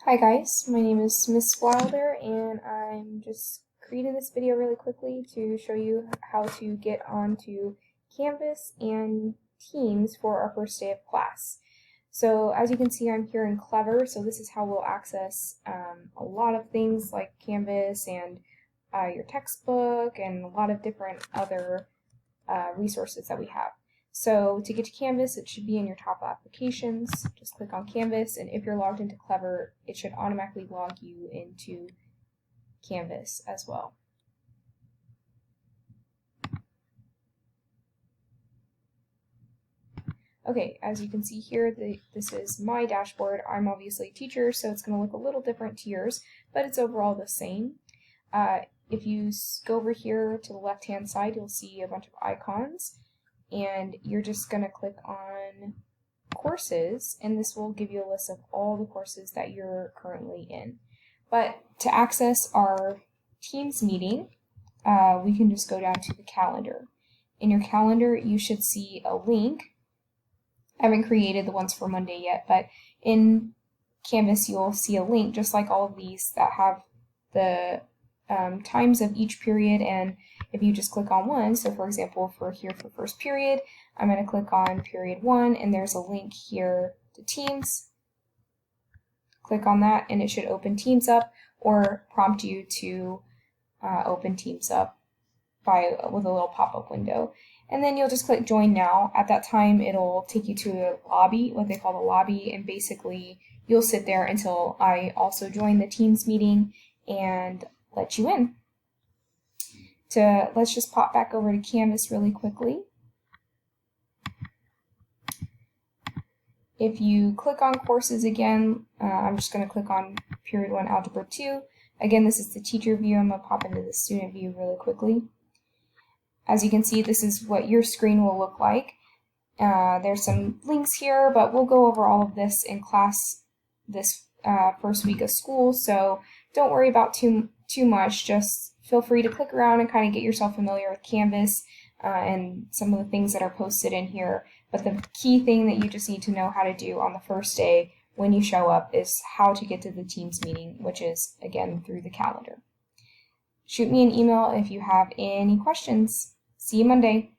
Hi guys, my name is Miss Wilder and I'm just creating this video really quickly to show you how to get onto Canvas and Teams for our first day of class. So as you can see, I'm here in Clever, so this is how we'll access a lot of things like Canvas and your textbook and a lot of different other resources that we have. So to get to Canvas, it should be in your top applications. Just click on Canvas, and if you're logged into Clever, it should automatically log you into Canvas as well. Okay, as you can see here, this is my dashboard. I'm obviously a teacher, so it's going to look a little different to yours, but it's overall the same. If you go over here to the left-hand side, you'll see a bunch of icons, and you're just going to click on courses, and this will give you a list of all the courses that you're currently in. But to access our Teams meeting, we can just go down to the calendar. In your calendar, you should see a link. I haven't created the ones for Monday yet, but in Canvas, you'll see a link just like all of these that have the times of each period, and if you just click on one, so for example, for first period, I'm going to click on period 1, and there's a link here to Teams. Click on that, and it should open Teams up or prompt you to open Teams up with a little pop-up window. And then you'll just click Join Now. At that time, it'll take you to a lobby, what they call the lobby, and basically you'll sit there until I also join the Teams meeting and let you in. Let's just pop back over to Canvas really quickly. If you click on courses again, I'm just going to click on period 1 algebra 2. Again, this is the teacher view. I'm going to pop into the student view really quickly. As you can see, this is what your screen will look like. There's some links here, but we'll go over all of this in class this first week of school, so don't worry about too much. Just feel free to click around and kind of get yourself familiar with Canvas and some of the things that are posted in here. But the key thing that you just need to know how to do on the first day when you show up is how to get to the Teams meeting, which is, again, through the calendar. Shoot me an email if you have any questions. See you Monday.